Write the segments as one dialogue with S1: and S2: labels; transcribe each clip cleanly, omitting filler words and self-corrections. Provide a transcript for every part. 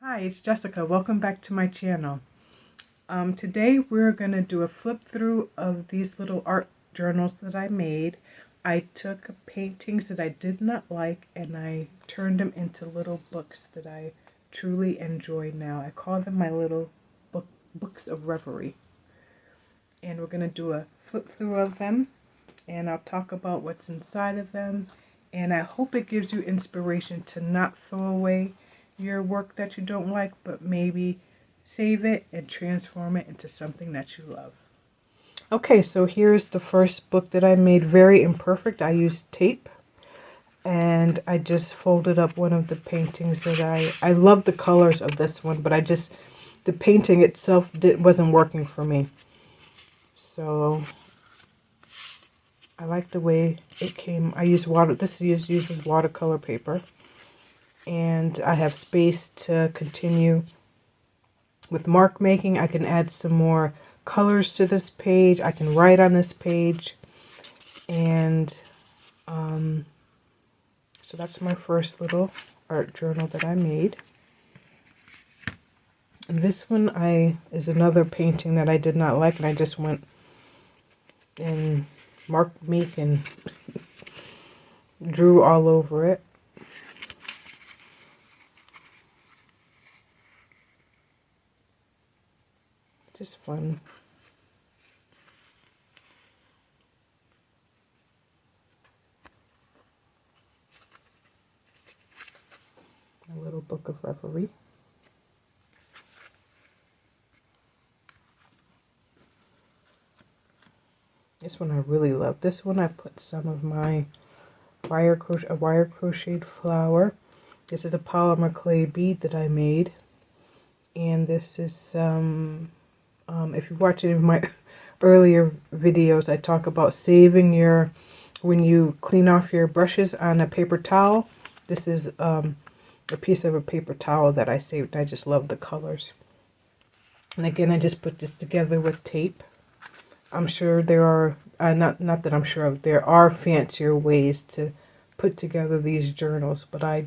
S1: Hi, it's Jessica. Welcome back to my channel. Today we're going to do a flip through of these little art journals that I made. I took paintings that I did not like and I turned them into little books that I truly enjoy now. I call them my little Books of Reverie. And we're going to do a flip through of them and I'll talk about what's inside of them. And I hope it gives you inspiration to not throw away your work that you don't like, but maybe save it and transform it into something that you love. Okay, so here's the first book that I made, very imperfect. I used tape and I just folded up one of the paintings that I love the colors of this one, but the painting itself wasn't working for me. So I like the way it came. I use this uses watercolor paper. And I have space to continue with mark making. I can add some more colors to this page. I can write on this page. And so that's my first little art journal that I made. And this one is another painting that I did not like, and I just went and mark make and drew all over it. Just fun. A little book of reverie. This one I really love. This one I put some of my wire crocheted flower. This is a polymer clay bead that I made. And this is some, if you watch any of my earlier videos, I talk about saving when you clean off your brushes on a paper towel. This is a piece of a paper towel that I saved. I just love the colors. And again, I just put this together with tape. I'm sure there are, not that I'm sure of, there are fancier ways to put together these journals, but I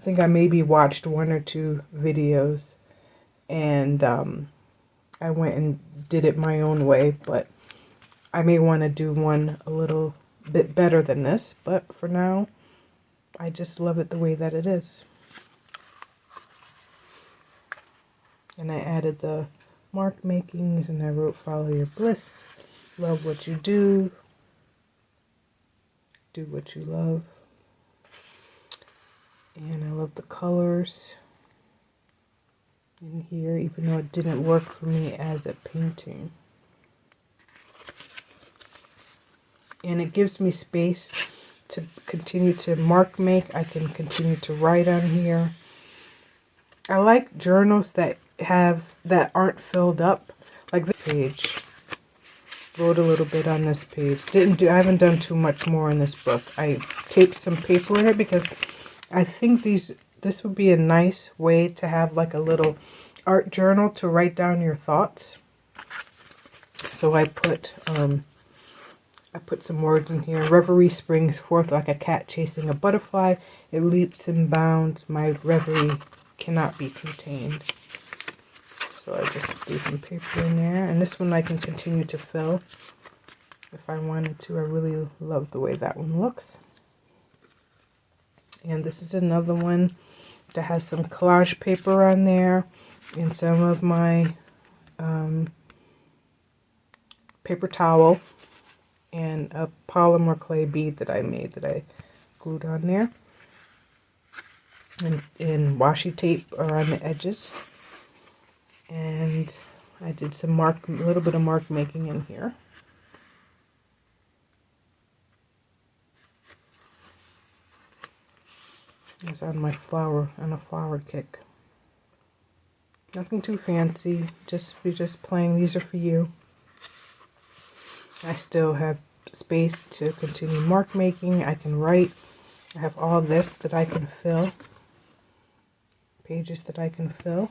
S1: think I maybe watched one or two videos and I went and did it my own way, but I may want to do one a little bit better than this, but for now, I just love it the way that it is. And I added the mark makings and I wrote follow your bliss, love what you do what you love. And I love the colors in here, even though it didn't work for me as a painting. And it gives me space to continue to mark make. I can continue to write on here. I like journals that aren't filled up, like this page. Wrote a little bit on this page. I haven't done too much more in this book. I taped some paper in it because I think this would be a nice way to have like a little art journal to write down your thoughts. So I put some words in here. Reverie springs forth like a cat chasing a butterfly. It leaps and bounds. My reverie cannot be contained. So I just threw some paper in there. And this one I can continue to fill if I wanted to. I really love the way that one looks. And this is another one that has some collage paper on there and some of my paper towel and a polymer clay bead that I made that I glued on there. And washi tape around the edges. And I did a little bit of mark making in here. It was on a flower kick. Nothing too fancy, we're just playing. These are for you. I still have space to continue mark making. I can write. I have all this that I can fill. Pages that I can fill.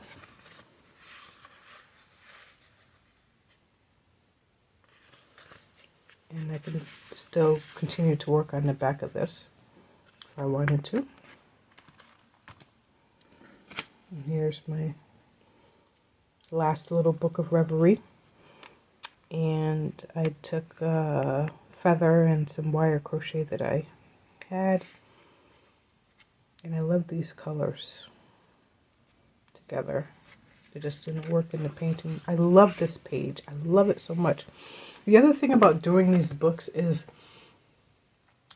S1: And I can still continue to work on the back of this if I wanted to. Here's my last little book of Reverie. And I took a feather and some wire crochet that I had. And I love these colors together. It just didn't work in the painting. I love this page. I love it so much. The other thing about doing these books is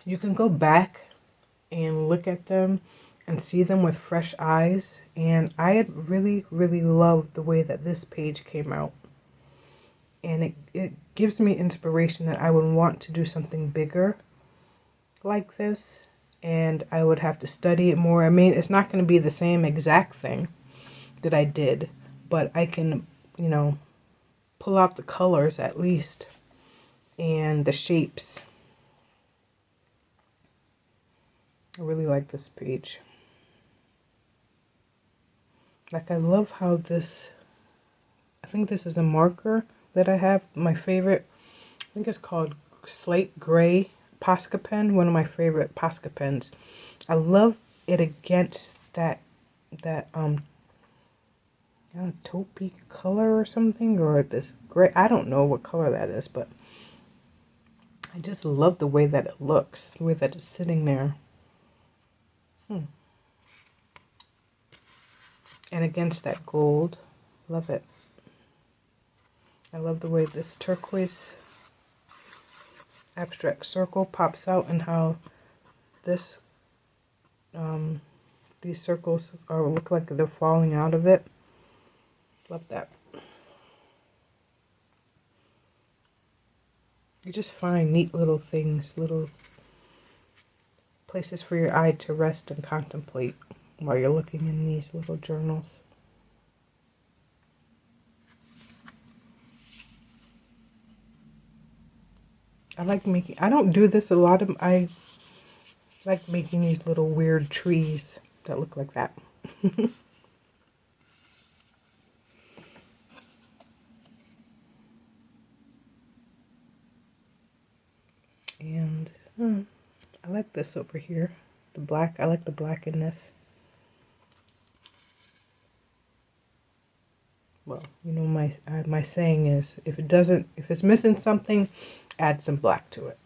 S1: you can go back and look at them and see them with fresh eyes. And I had really, really loved the way that this page came out. And it gives me inspiration that I would want to do something bigger like this. And I would have to study it more. I mean, it's not going to be the same exact thing that I did, but I can, you know, pull out the colors at least and the shapes. I really like this page. Like, I love how this, I think this is a marker that I have. My favorite, I think it's called Slate Gray Posca pen, one of my favorite Posca pens. I love it against that taupey color or something, or this gray. I don't know what color that is, but I just love the way that it looks, the way that it's sitting there. And against that gold, love it. I love the way this turquoise abstract circle pops out, and how this these circles look like they're falling out of it. Love that. You just find neat little things, little places for your eye to rest and contemplate while you're looking in these little journals. I like making, I don't do this a lot, I like making these little weird trees that look like that. And I like this over here, the black. I like the black in this. Well, you know, my saying is, if it's missing something, add some black to it.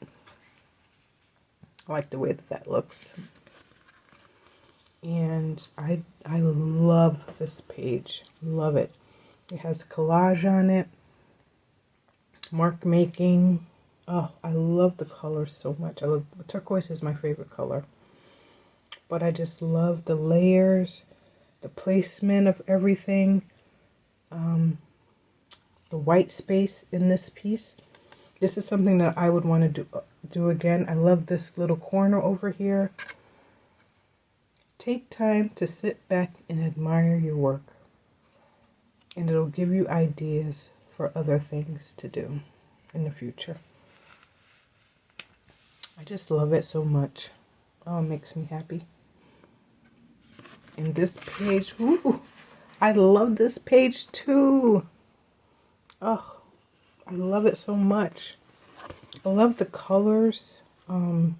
S1: I like the way that looks. And I love this page. Love it. It has collage on it, mark making. Oh, I love the colors so much. I love, turquoise is my favorite color. But I just love the layers, the placement of everything, the white space in this piece. This is something that I would want to do again. I love this little corner over here. Take time to sit back and admire your work, and it'll give you ideas for other things to do in the future. I just love it so much. Oh, it makes me happy. And this page, ooh, I love this page too. Oh, I love it so much. I love the colors, the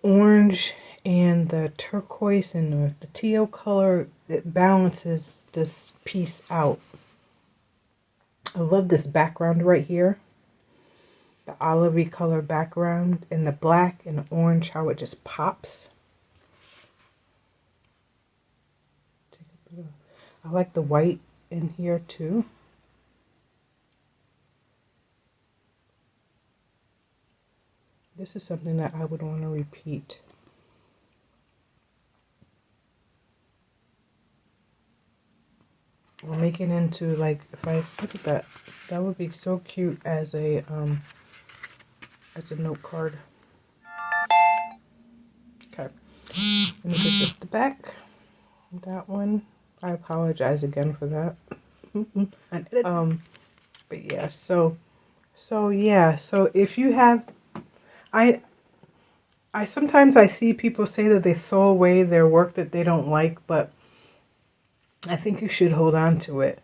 S1: orange and the turquoise and the teal color. It balances this piece out. I love this background right here. The olivey color background and the black and the orange, how it just pops. I like the white in here too. This is something that I would want to repeat. Or make it into, like, if I look at that, that would be so cute as a note card. Okay, and this is just the back. That one, I apologize again for that. But yeah, so if you have, I sometimes I see people say that they throw away their work that they don't like, but I think you should hold on to it.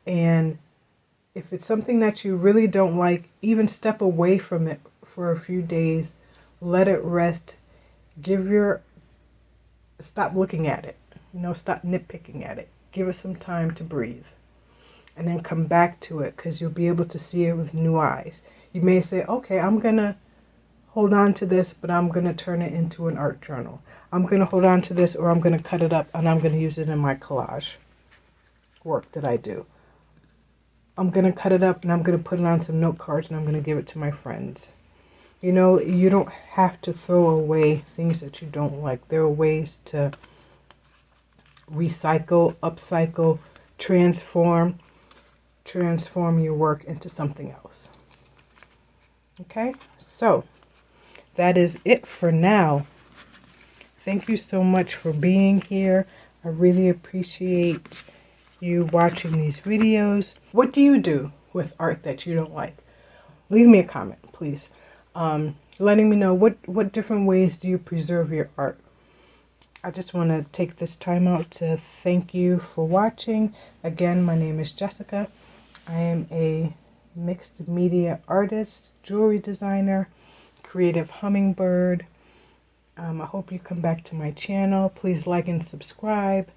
S1: And if it's something that you really don't like, even step away from it for a few days, let it rest, stop looking at it. Stop nitpicking at it. Give it some time to breathe. And then come back to it, because you'll be able to see it with new eyes. You may say, okay, I'm going to hold on to this, but I'm going to turn it into an art journal. I'm going to hold on to this, or I'm going to cut it up and I'm going to use it in my collage work that I do. I'm going to cut it up and I'm going to put it on some note cards and I'm going to give it to my friends. You don't have to throw away things that you don't like. There are ways to recycle, upcycle, transform your work into something else. Okay, so that is it for now. Thank you so much for being here. I really appreciate you watching these videos. What do you do with art that you don't like? Leave me a comment, please. Letting me know what different ways do you preserve your art. I just want to take this time out to thank you for watching. Again, my name is Jessica. I am a mixed media artist, jewelry designer, creative hummingbird. I hope you come back to my channel. Please like and subscribe.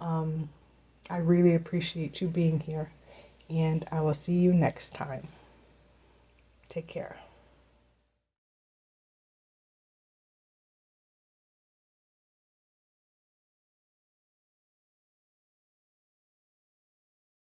S1: I really appreciate you being here, and I will see you next time. Take care.